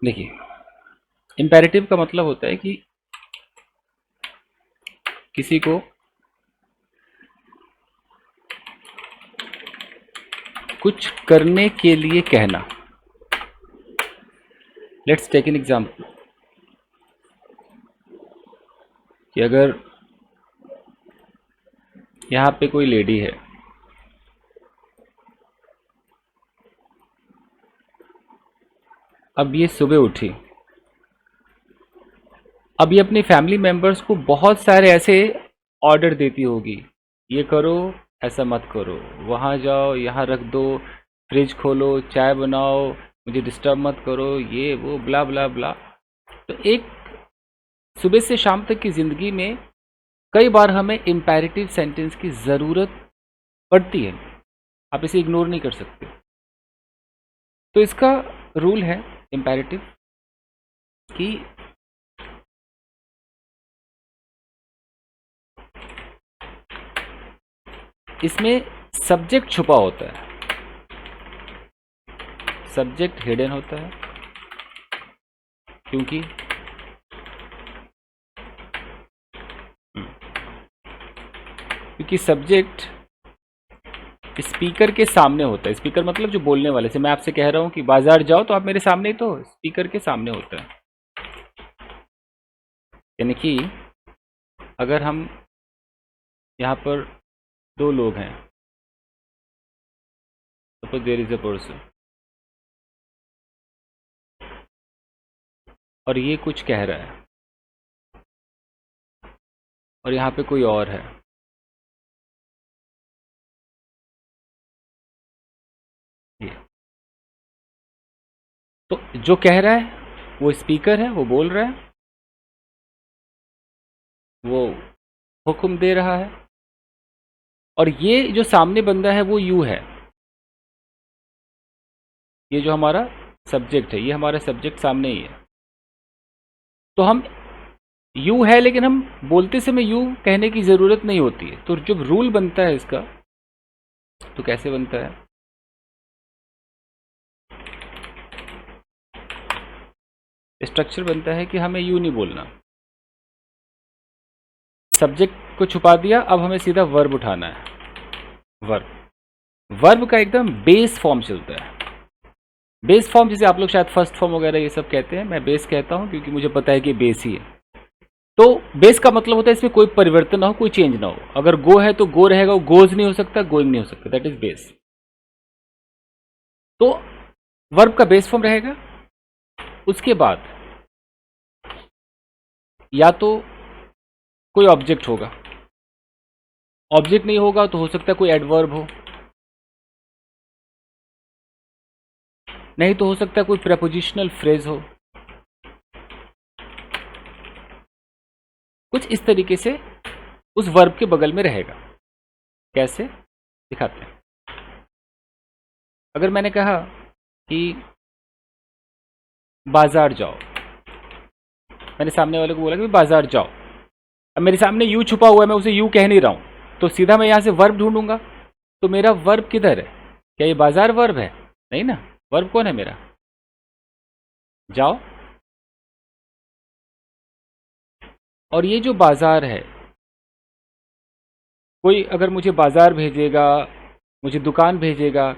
देखिए, इम्पेरेटिव का मतलब होता है कि किसी को कुछ करने के लिए कहना। लेट्स टेक एन एग्जाम्पल कि अगर यहाँ पे कोई लेडी है, अब ये सुबह उठी, अब ये अपनी फैमिली मेंबर्स को बहुत सारे ऐसे ऑर्डर देती होगी, ये करो, ऐसा मत करो, वहाँ जाओ, यहाँ रख दो, फ्रिज खोलो, चाय बनाओ, मुझे डिस्टर्ब मत करो, ये वो ब्ला ब्ला ब्ला। तो एक सुबह से शाम तक की ज़िंदगी में कई बार हमें इम्पेरेटिव सेंटेंस की ज़रूरत पड़ती है, आप इसे इग्नोर नहीं कर सकते। तो इसका रूल है इम्पेरेटिव कि इसमें सब्जेक्ट छुपा होता है, सब्जेक्ट हिडन होता है, क्योंकि सब्जेक्ट स्पीकर के सामने होता है। स्पीकर मतलब जो बोलने वाले से, मैं आपसे कह रहा हूं कि बाजार जाओ, तो आप मेरे सामने ही, तो स्पीकर के सामने होता है। यानी कि अगर हम यहाँ पर दो लोग हैं, suppose there is a person, और ये कुछ कह रहा है, और यहाँ पे कोई और है, ये तो जो कह रहा है वो स्पीकर है, वो बोल रहा है, वो हुक्म दे रहा है, और ये जो सामने बंदा है वो यू है। ये जो हमारा सब्जेक्ट है, ये हमारा सब्जेक्ट सामने ही है। तो हम यू है, लेकिन हम बोलते समय यू कहने की ज़रूरत नहीं होती है। तो जब रूल बनता है इसका, तो कैसे बनता है? स्ट्रक्चर बनता है कि हमें यू नहीं बोलना, सब्जेक्ट को छुपा दिया, अब हमें सीधा वर्ब उठाना है। वर्ब का एकदम बेस फॉर्म चलता है। बेस फॉर्म जिसे आप लोग शायद फर्स्ट फॉर्म वगैरह ये सब कहते हैं, मैं बेस कहता हूं क्योंकि मुझे पता है कि बेस ही है। तो बेस का मतलब होता है इसमें कोई परिवर्तन ना हो, कोई चेंज ना हो। अगर गो है तो गो रहेगा, गोज नहीं हो सकता, गोइंग नहीं हो सकता, दैट इज बेस। तो वर्ब का बेस फॉर्म रहेगा। उसके बाद या तो कोई ऑब्जेक्ट होगा, ऑब्जेक्ट नहीं होगा तो हो सकता है कोई एडवर्ब हो, नहीं तो हो सकता है कोई प्रेपोजिशनल फ्रेज हो। कुछ इस तरीके से उस वर्ब के बगल में रहेगा। कैसे दिखाते हैं? अगर मैंने कहा कि बाजार जाओ, मैंने सामने वाले को बोला कि बाजार जाओ, अब मेरे सामने यू छुपा हुआ है, मैं उसे यू कह नहीं रहा हूं, तो सीधा मैं यहां से वर्ब ढूंढूंगा। तो मेरा वर्ब किधर है? क्या ये बाजार वर्ब है? नहीं ना, वर्ब कौन है मेरा? जाओ। और ये जो बाजार है, कोई अगर मुझे बाजार भेजेगा, मुझे दुकान भेजेगा,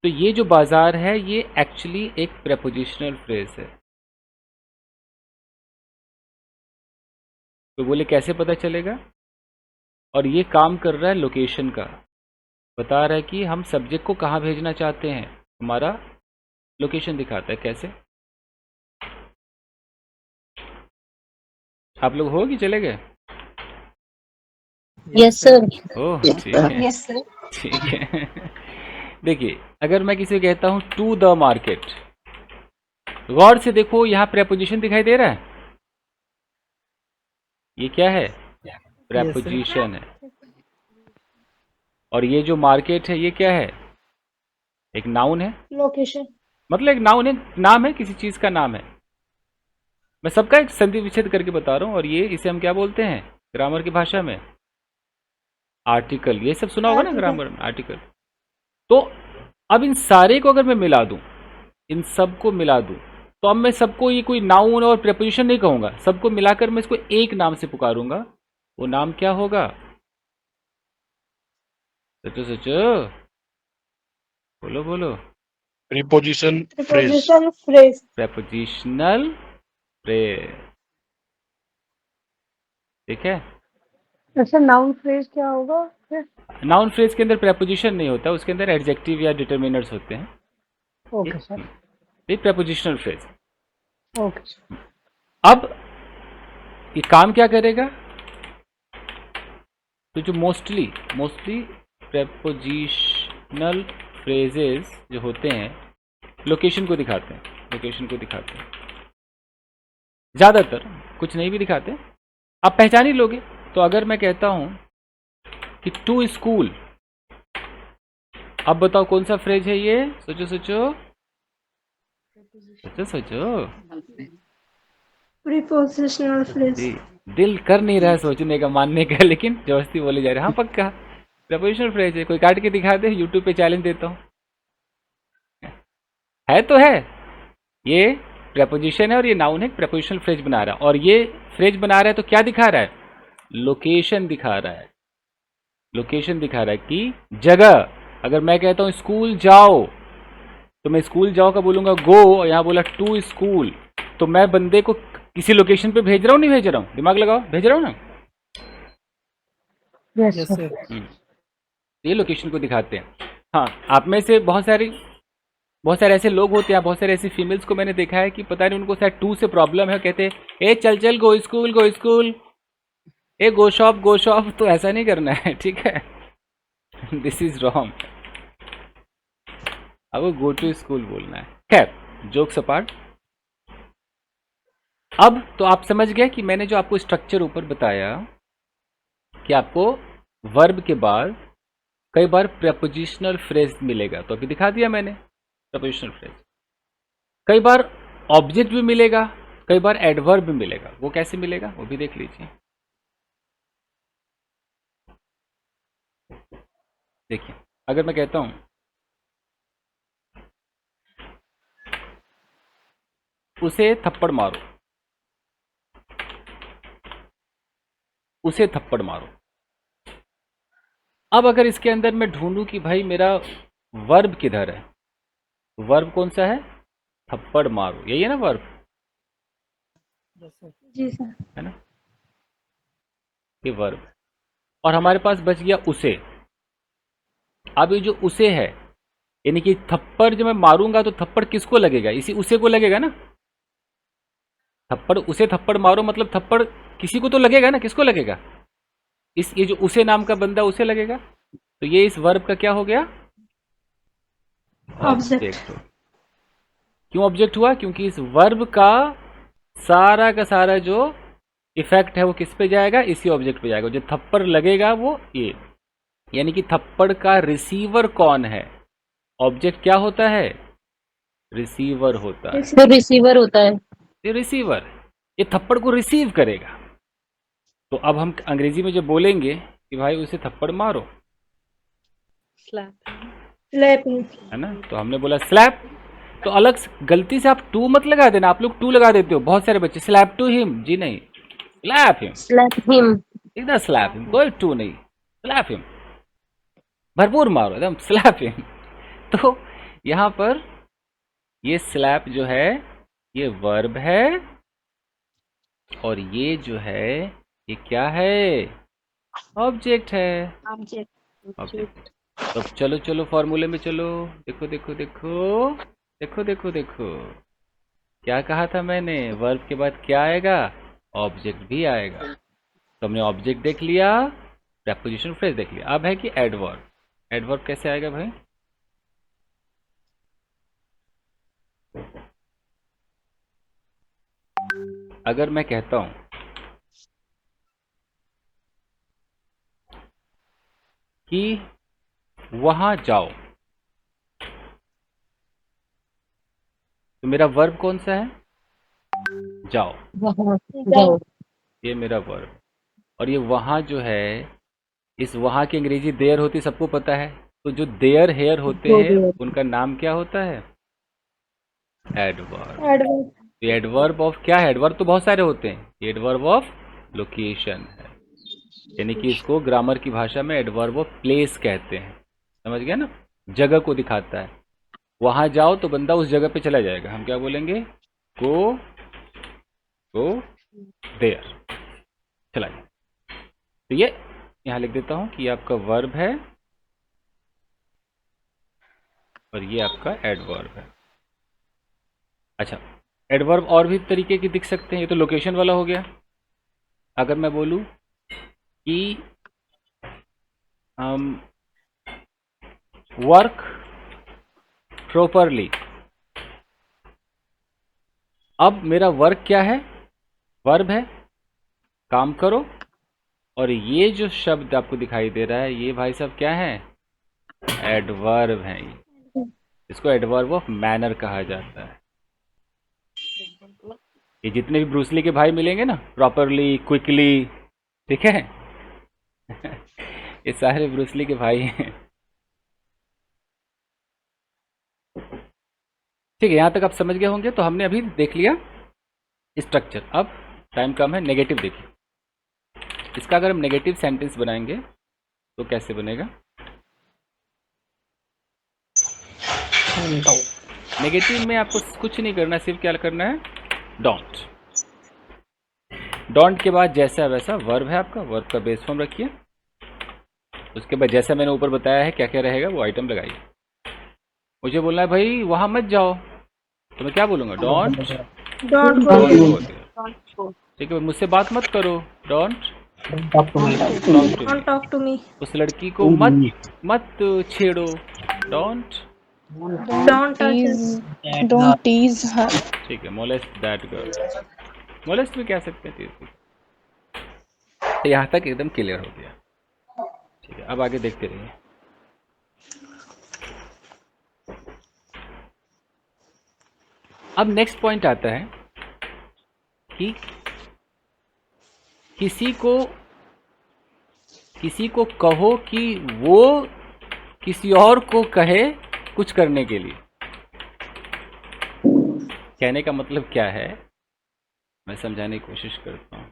तो ये जो बाजार है ये एक्चुअली एक प्रेपोजिशनल फ्रेज है। तो बोले कैसे पता चलेगा? और ये काम कर रहा है लोकेशन का, बता रहा है कि हम सब्जेक्ट को कहाँ भेजना चाहते हैं, हमारा लोकेशन दिखाता है। कैसे? आप लोग हो कि चले गए? Yes sir. ओह ठीक है, यस सर। ठीक है। देखिए, अगर मैं किसी को कहता हूं टू द मार्केट, गौर से देखो, यहां प्रेपोजिशन दिखाई दे रहा है। ये क्या है? प्रेपोजिशन है। और ये जो मार्केट है ये क्या है? एक नाउन है। लोकेशन। मतलब एक नाउन है, नाम है, किसी चीज का नाम है। मैं सबका एक संधि विच्छेद करके बता रहा हूं। और ये इसे हम क्या बोलते हैं ग्रामर की भाषा में? आर्टिकल। ये सब सुना होगा ना आर्टिकल। ग्रामर में, आर्टिकल। तो अब इन सारे को अगर मैं मिला दूं, इन सब को मिला दूं, तो अब मैं सबको ये कोई नाउन और प्रेपोजिशन नहीं कहूंगा, सबको मिलाकर मैं इसको एक नाम से पुकारूंगा। वो नाम क्या होगा? सोचो सोचो, बोलो बोलो। Preposition phrase. Preposition phrase. Prepositional phrase. ठीक है। अच्छा, नाउन फ्रेज क्या होगा फिर? नाउन फ्रेज के अंदर प्रेपोजिशन नहीं होता, उसके अंदर एडजेक्टिव या डिटर्मिनर्स होते हैं। Okay sir. ये प्रेपोजिशनल फ्रेज। ओके। अब ये काम क्या करेगा? तो जो मोस्टली मोस्टली प्रेपोजिशनल फ्रेजेस जो होते हैं लोकेशन को दिखाते हैं, लोकेशन को दिखाते हैं ज़्यादातर, कुछ नहीं भी दिखाते, आप पहचान ही लोगे। तो अगर मैं कहता हूं कि टू स्कूल, अब बताओ कौन सा फ्रेज है ये? सोचो सोचो सोचो सोचो। Prepositional phrase. जी, दिल कर नहीं रहा है सोचने का, मानने का, लेकिन जबरदस्ती बोले जा रहे हैं। हाँ पक्का प्रेपोजिशनल फ्रेज है। कोई काट के दिखा दे, यूट्यूब पे चैलेंज देता हूँ। है तो है, ये प्रेपोजिशन है और ये नाउन है, प्रेपोजिशनल फ्रेज बना रहा है। और ये फ्रेज बना रहा है तो क्या दिखा रहा है? लोकेशन दिखा रहा है। लोकेशन दिखा रहा है कि जगह। अगर मैं कहता हूं स्कूल जाओ, तो मैं स्कूल जाओ का बोलूंगा गो, और यहां बोला टू स्कूल, तो मैं बंदे को किसी लोकेशन पे भेज रहा हूं, नहीं भेज रहा हूं? दिमाग लगाओ, भेज रहा हूं ना? Yes sir. ये लोकेशन को दिखाते हैं। हाँ, आप में से बहुत सारे ऐसे लोग होते हैं, बहुत सारे ऐसी फीमेल्स को मैंने देखा है कि पता नहीं उनको शायद टू से प्रॉब्लम है, कहते हैं ए चल चल गो स्कूल गो स्कूल, ए गो शॉप गो शॉप। तो ऐसा नहीं करना है, ठीक है? This is wrong. अब गो टू स्कूल बोलना है। खैर, जोक्स अपार्ट। अब तो आप समझ गए कि मैंने जो आपको स्ट्रक्चर ऊपर बताया कि आपको वर्ब के बाद कई बार प्रेपोजिशनल फ्रेज मिलेगा, तो अभी दिखा दिया मैंने प्रेपोजिशनल फ्रेज। कई बार ऑब्जेक्ट भी मिलेगा, कई बार एडवर्ब भी मिलेगा। वो कैसे मिलेगा वो भी देख लीजिए। देखिए, अगर मैं कहता हूं उसे थप्पड़ मारो, उसे थप्पड़ मारो। अब अगर इसके अंदर मैं ढूंढूं कि भाई मेरा वर्ब किधर है, वर्ब कौन सा है? थप्पड़ मारो, यही है ना वर्ब, जी सर। है ना? ये वर्ब। और हमारे पास बच गया उसे। अब ये जो उसे है, यानी कि थप्पड़ जब मैं मारूंगा तो थप्पड़ किसको लगेगा? इसी उसे को लगेगा ना। थप्पड़, उसे थप्पड़ मारो मतलब थप्पड़ किसी को तो लगेगा ना। किसको लगेगा? इस ये जो उसे नाम का बंदा, उसे लगेगा। तो ये इस वर्ब का क्या हो गया? ऑब्जेक्ट। क्यों ऑब्जेक्ट हुआ? क्योंकि इस वर्ब का सारा जो इफेक्ट है वो किस पे जाएगा? इसी ऑब्जेक्ट पे जाएगा। जो थप्पड़ लगेगा वो ये, यानी कि थप्पड़ का रिसीवर कौन है? ऑब्जेक्ट क्या होता है? रिसीवर होता है। तो रिसीवर होता है। ये रिसीवर, ये थप्पड़ को रिसीव करेगा। तो अब हम अंग्रेजी में जब बोलेंगे कि भाई उसे थप्पड़ मारो, स्लैपिंग। है ना, तो हमने बोला स्लैप। तो अलग से गलती से आप टू मत लगा देना। आप लोग टू लगा देते हो, बहुत सारे बच्चे, स्लैप टू हिम। जी नहीं, स्लैप हिम, स्लैप हिम। एकदम स्लैप हिम, कोई टू नहीं, स्लैप हिम, भरपूर मारो एकदम स्लैप हिम। तो यहां पर ये स्लैप जो है ये वर्ब है, और ये जो है ये क्या है? ऑब्जेक्ट है। ऑब्जेक्ट। तो चलो चलो फॉर्मूले में चलो। देखो देखो देखो देखो देखो देखो, क्या कहा था मैंने? वर्ब के बाद क्या आएगा? ऑब्जेक्ट भी आएगा। तो हमने ऑब्जेक्ट देख लिया, प्रेपोजिशन फ्रेज देख लिया। अब है कि एडवर्ब। एडवर्ब कैसे आएगा भाई? अगर मैं कहता हूं कि वहां जाओ, तो मेरा वर्ब कौन सा है? जाओ। वहाँ जाओ। ये मेरा वर्ब। और ये वहां जो है, इस वहां की अंग्रेजी देयर होती, सबको पता है। तो जो देयर हेयर होते जो हैं भी है। उनका नाम क्या होता है? एडवर्ब। Adverb. तो एडवर्ब ऑफ क्या है? एडवर्ब तो बहुत सारे होते हैं, ये एडवर्ब ऑफ लोकेशन है, यानी कि इसको ग्रामर की भाषा में एडवर्ब ऑफ प्लेस कहते हैं। समझ गया ना? जगह को दिखाता है। वहां जाओ तो बंदा उस जगह पे चला जाएगा, हम क्या बोलेंगे? गो गो देयर, चला जाए। तो ये यहाँ लिख देता हूं कि ये आपका वर्ब है और ये आपका एडवर्ब है। अच्छा, एडवर्ब और भी तरीके की दिख सकते हैं, ये तो लोकेशन वाला हो गया। अगर मैं बोलूं कि वर्क प्रॉपरली, अब मेरा वर्क क्या है? वर्ब है, काम करो। और ये जो शब्द आपको दिखाई दे रहा है, ये भाई साहब क्या है? एडवर्ब है। इसको एडवर्ब ऑफ मैनर कहा जाता है। ये जितने भी ब्रूसली के भाई मिलेंगे ना, प्रॉपरली, क्विकली, ठीक है ये सारे ब्रूसली के भाई हैं। ठीक है, यहां तक आप समझ गए होंगे। तो हमने अभी देख लिया स्ट्रक्चर। अब टाइम कम है, नेगेटिव देखिए। इसका अगर हम नेगेटिव सेंटेंस बनाएंगे तो कैसे बनेगा? नेगेटिव में आपको कुछ नहीं करना, सिर्फ क्या करना है? डोंट। डोंट के बाद जैसा वैसा वर्ब है आपका, वर्ब का बेस फॉर्म रखिए। उसके बाद जैसा मैंने ऊपर बताया है क्या क्या रहेगा वो आइटम लगाइए। मुझे बोलना है भाई वहां मत जाओ, तो मैं क्या बोलूंगा? Don't Don't go go. There. ठीक है, मुझसे बात मत करो, don't talk to me. Don't talk to me. उस लड़की को मत छेड़ो, don't Don't touch us. Don't tease her. ठीक है, मोलेस्ट दैट गर्ल। मोलेस्ट भी कह सकते हैं चीज। तो यहाँ तक एकदम क्लियर हो गया। ठीक है, अब आगे देखते रहिए। अब नेक्स्ट पॉइंट आता है कि किसी को कहो कि वो किसी और को कहे कुछ करने के लिए। कहने का मतलब क्या है, मैं समझाने की कोशिश करता हूं।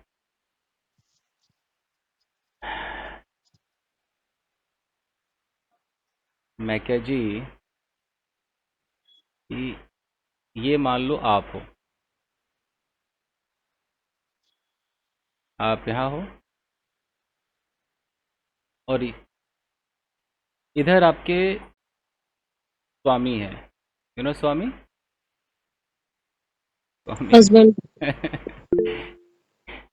मैं क्या जी कि ये मान लो आप हो, आप यहाँ हो और इधर आपके स्वामी है, यू नो स्वामी, स्वामी हस्बैंड।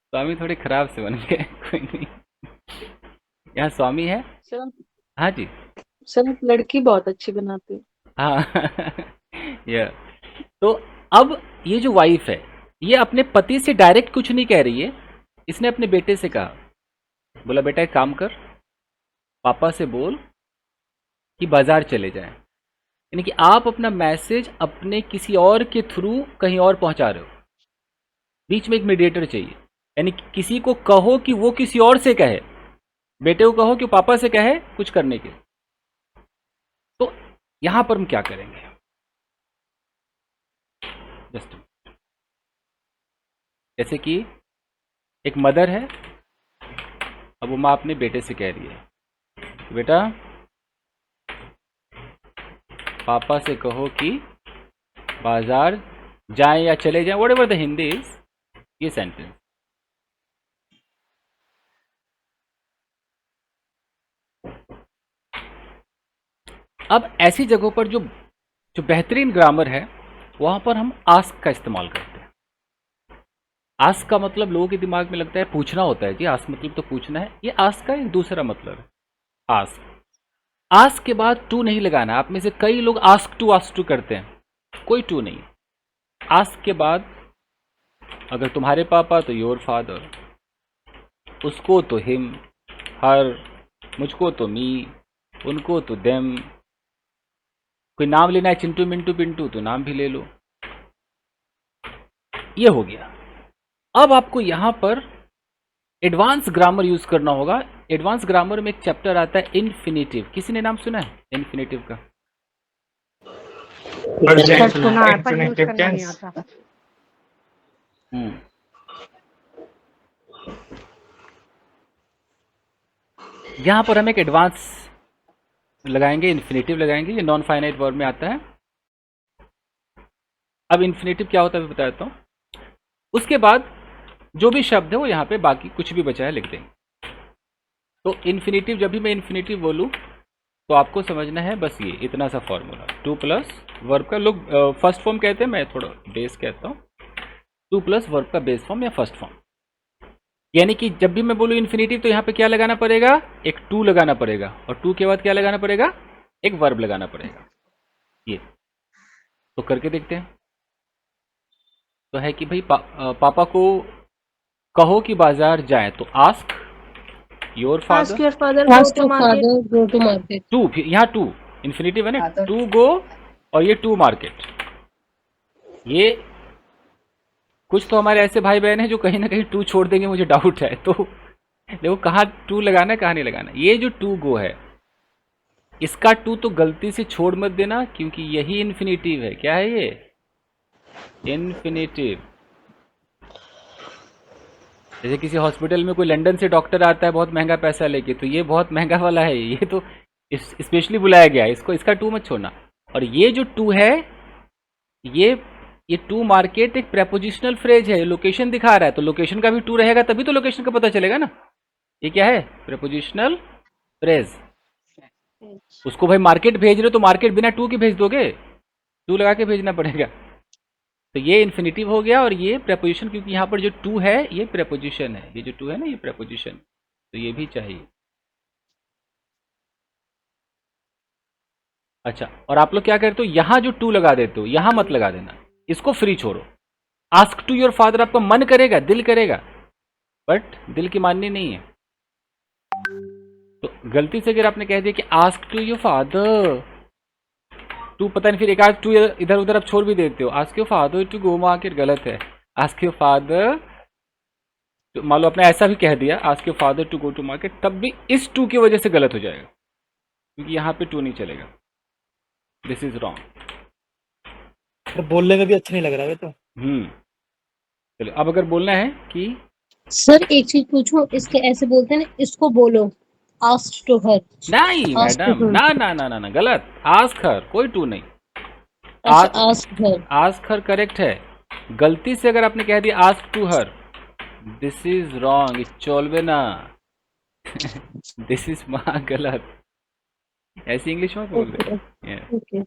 स्वामी थोड़े खराब से बन गए, कोई नहीं। यहाँ स्वामी है। सर हाँ जी, सर लड़की बहुत अच्छी बनाती है। हाँ या तो अब ये जो वाइफ है, ये अपने पति से डायरेक्ट कुछ नहीं कह रही है। इसने अपने बेटे से कहा, बोला बेटा एक काम कर, पापा से बोल कि बाजार चले जाएं। यानी कि आप अपना मैसेज अपने किसी और के थ्रू कहीं और पहुंचा रहे हो, बीच में एक मीडिएटर चाहिए। यानी कि किसी को कहो कि वो किसी और से कहे, बेटे को कहो कि वो पापा से कहे कुछ करने के। तो यहां पर हम क्या करेंगे? जस्ट जैसे कि एक मदर है, अब वो माँ अपने बेटे से कह रही है, बेटा पापा से कहो कि बाजार जाएं या चले जाएं, व्हाटएवर द हिंदी इज, ये सेंटेंस। अब ऐसी जगहों पर जो बेहतरीन ग्रामर है, वहां पर हम आस्क का इस्तेमाल करते हैं। आस्क का मतलब लोगों के दिमाग में लगता है पूछना होता है जी, आस्क मतलब तो पूछना है। ये आस्क का एक दूसरा मतलब है, आस्क। आस्क के बाद टू नहीं लगाना। आप में से कई लोग आस्क टू करते हैं, कोई टू नहीं। आस्क के बाद अगर तुम्हारे पापा तो योर फादर, उसको तो हिम, हर, मुझको तो मी, उनको तो देम। कोई नाम लेना है चिंटू मिंटू पिंटू, तो नाम भी ले लो। ये हो गया। अब आपको यहां पर एडवांस ग्रामर यूज करना होगा। एडवांस ग्रामर में एक चैप्टर आता है इन्फिनेटिव। किसी ने नाम सुना है इन्फिनेटिव का? Present. सुना है पर यूज Infinitive करना नहीं tense. आता। हम्म। यहाँ पर हम एक एडवांस लगाएंगे, इन्फिनेटिव लगाएंगे, ये नॉन फाइनाइट वर्ब में आता है। अब इन्फिनेटिव क्या होता है मैं बताता हूँ। उसके बाद जो भी शब्द है वो यहाँ पे बाकी कुछ भी बचा है लिख देंगे। तो इन्फिनेटिव, जब भी मैं इन्फिनेटिव बोलूँ तो आपको समझना है बस ये इतना सा फॉर्मूला, 2 प्लस वर्ब का, लोग फर्स्ट फॉर्म कहते हैं, मैं थोड़ा बेस कहता हूँ, 2 प्लस वर्ब का बेस फॉर्म या फर्स्ट फॉर्म। यानी कि जब भी मैं बोलूँ इन्फिनेटिव तो यहाँ पे क्या लगाना पड़ेगा, एक टू लगाना पड़ेगा, और टू के बाद क्या लगाना पड़ेगा, एक वर्ब लगाना पड़ेगा। ये तो करके देखते हैं। तो है कि भाई पापा को कहो कि बाजार जाए, तो ask your Ask father, your father Ask go to your market. father go to market. To, यहाँ टू इन्फिनेटिव है ना, टू गो और ये टू मार्केट। ये कुछ तो हमारे ऐसे भाई बहन हैं जो कहीं ना कहीं टू छोड़ देंगे, मुझे डाउट है। तो देखो कहाँ टू लगाना है कहाँ नहीं लगाना। ये जो टू गो है इसका टू तो गलती से छोड़ मत देना, क्योंकि यही इन्फिनेटिव है। क्या है ये, इन्फिनेटिव। जैसे किसी हॉस्पिटल में कोई लंदन से डॉक्टर आता है बहुत महंगा पैसा लेके, तो ये बहुत महंगा वाला है, ये तो स्पेशली बुलाया गया है, इसको, इसका टू मत छोड़ना। और ये जो टू है, ये टू मार्केट एक प्रेपोजिशनल फ्रेज है, लोकेशन दिखा रहा है, तो लोकेशन का भी टू रहेगा तभी तो लोकेशन का पता चलेगा ना। ये क्या है, प्रेपोजिशनल फ्रेज। उसको भाई मार्केट भेज रहे हो तो मार्केट बिना टू के भेज दोगे, टू लगा के भेजना पड़ेगा। तो ये इन्फिनेटिव हो गया, और ये प्रेपोजिशन, क्योंकि यहाँ पर जो टू है ये प्रेपोजिशन है, ये जो टू है ना ये प्रेपोजिशन, तो ये भी चाहिए। अच्छा, और आप लोग क्या करते हो, यहाँ जो टू लगा देते हो, यहाँ मत लगा देना, इसको फ्री छोड़ो। आस्क टू योर फादर आपका मन करेगा, दिल करेगा, बट दिल की माननी नहीं है। तो गलती से अगर आपने कह दिया कि ask to your father, to पता नहीं, फिर एक आध टू इधर उधर आप छोड़ भी देते हो, ask your father to go market, गलत है। आस्क योर फादर, तो मान लो आपने ऐसा भी कह दिया ask your father to go to market, तब भी इस टू की वजह से गलत हो जाएगा, क्योंकि यहाँ पे टू नहीं चलेगा। This is wrong. तो बोलने में भी अच्छा नहीं लग रहा है तो। चलो अब अगर बोलना है कि सर एक चीज पूछूं, इसके ऐसे बोलते हैं ना, इसको बोलो asked to her. नहीं Ask मैडम, her. ना ना ना ना ना, गलत। आस्क हर, कोई टू नहीं। अच्छा asked her. Ask her correct है। गलती से अगर आपने कह दिया ask to her, this is wrong, चलबे ना। दिस इज माँ, गलत। ऐसी इंग्लिश में बोल रहे हैं। Okay.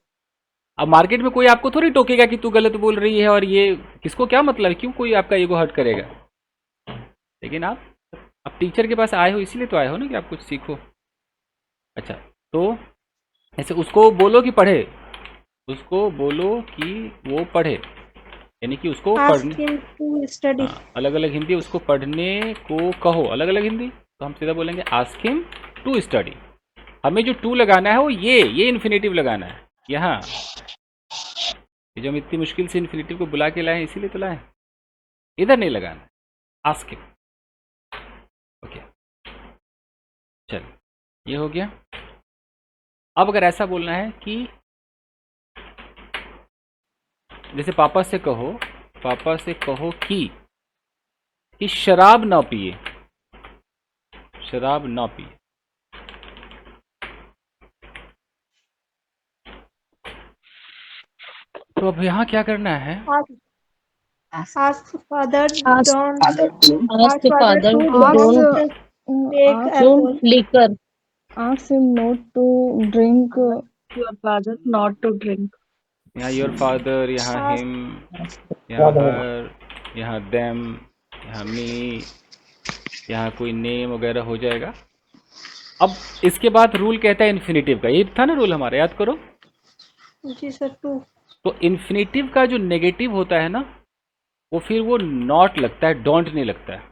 अब मार्केट में कोई आपको थोड़ी टोकेगा कि तू गलत बोल रही है, और ये किसको क्या मतलब है, क्यों कोई आपका ईगो हर्ट करेगा। लेकिन आप अब टीचर के पास आए हो, इसीलिए तो आए हो ना कि आप कुछ सीखो। अच्छा, तो ऐसे उसको बोलो कि पढ़े, उसको बोलो कि वो पढ़े, यानी कि उसको Ask पढ़ने, him to study. अलग अलग हिंदी, उसको पढ़ने को कहो, अलग अलग हिंदी। तो हम सीधा बोलेंगे आस्क हिम टू स्टडी। हमें जो टू लगाना है वो ये इन्फिनेटिव लगाना है यहाँ। ये जो हम इतनी मुश्किल से इन्फिनेटिव को बुला के लाए हैं, इसीलिए तो लाए, इधर नहीं लगाना, आस्क हिम। ओके, चल ये हो गया। अब अगर ऐसा बोलना है कि जैसे पापा से कहो कि शराब ना पिए, शराब ना पिए। तो अब यहाँ क्या करना है, Ask father Ask don't Ask your father to ask take apple. don't liquor. Ask him not to drink. Your father not to drink. यहाँ योर फादर, यहाँ Ask- हिम, यहाँ हर, यहाँ देम, यहाँ मी, यहाँ कोई नेम वगैरह हो जाएगा। अब इसके बाद रूल कहता है इन्फिनेटिव का, ये था ना रूल हमारा, याद करो। जी सर, टू। तो इन्फिनेटिव का जो नेगेटिव होता है ना, वो फिर वो नॉट लगता है, डोंट नहीं लगता है।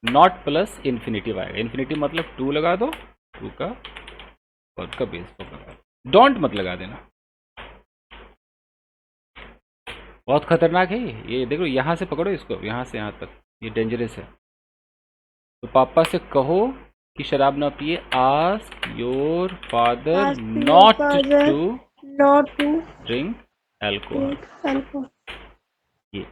नॉट प्लस इन्फिनेटिव आएगा। इन्फिनेटिव मतलब टू लगा दो, टू का और का बेस पर लगा दो, डोंट मत लगा देना। बहुत खतरनाक है ये देखो, यहाँ से पकड़ो इसको, यहाँ से यहाँ तक, ये डेंजरस है। तो पापा से कहो कि शराब ना पिए, ask your father Ask your not father to not to drink alcohol. Take alcohol, ये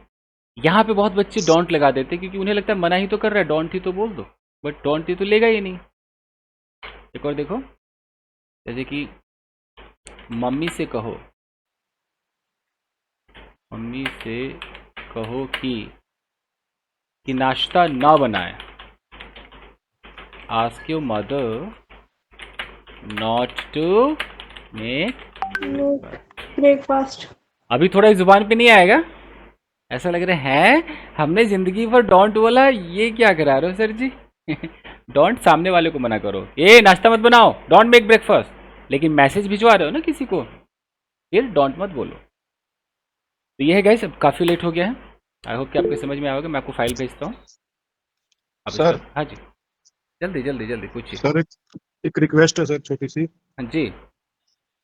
यहाँ पे बहुत बच्चे डोंट लगा देते हैं, क्योंकि उन्हें लगता है मना ही तो कर रहा है, डोंट ही तो बोल दो, बट डोंट ही तो लेगा ही नहीं। एक और देखो, जैसे कि मम्मी से कहो, मम्मी से कहो कि नाश्ता ना बनाए। Ask your mother not to make. Breakfast, अभी थोड़ा इस जुबान पे नहीं आएगा, ऐसा लग रहा है हमने जिंदगी भर डोंट बोला, ये क्या करा रहे हो सर जी। डोंट सामने वाले को मना करो, ये नाश्ता मत बनाओ, डोंट मेक ब्रेकफास्ट, लेकिन मैसेज भिजवा रहे हो ना किसी को, फिर डोंट मत बोलो। तो ये है गाइस, अब काफ़ी लेट हो गया है, आई होप कि आपको समझ में आएगा। मैं आपको फाइल भेजता हूँ अब सर। इसका- हाँ जी, जल्दी जल्दी जल्दी पूछिए। सर एक रिक्वेस्ट है सर, छोटी सी। हाँ जी,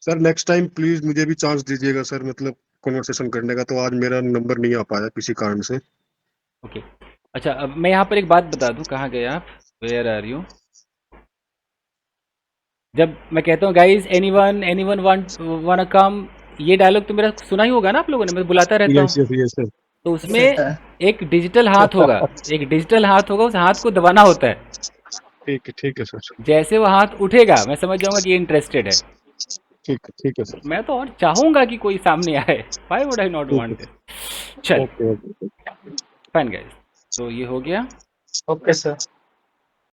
सर नेक्स्ट टाइम प्लीज मुझे भी चांस दीजिएगा सर, मतलब कॉन्वर्सेशन करने का। तो आज मेरा नंबर नहीं आ पाया किसी कारण से। ओके। अच्छा, अब मैं यहाँ पर एक बात बता दूँ, कहाँ गए आप, वेयर आर यू। जब मैं कहता हूँ गाइस एनीवन वांट कम, ये डायलॉग तो मेरा सुना ही होगा ना आप लोगों ने, मैं बुलाता रहता यस हूँ। Yes yes sir. तो उसमें एक डिजिटल हाथ होगा, एक डिजिटल हाथ होगा, उस हाथ को दबाना होता है। ठीक है सर। जैसे वो हाथ उठेगा मैं समझ जाऊंगा कि ये इंटरेस्टेड है। ठीक है सर। मैं तो और चाहूंगा कि कोई सामने आए, व्हाई वुड आई नॉट ठीक वांट है। इट। चल ओके। फाइन गाइस, तो ये हो गया। Okay sir.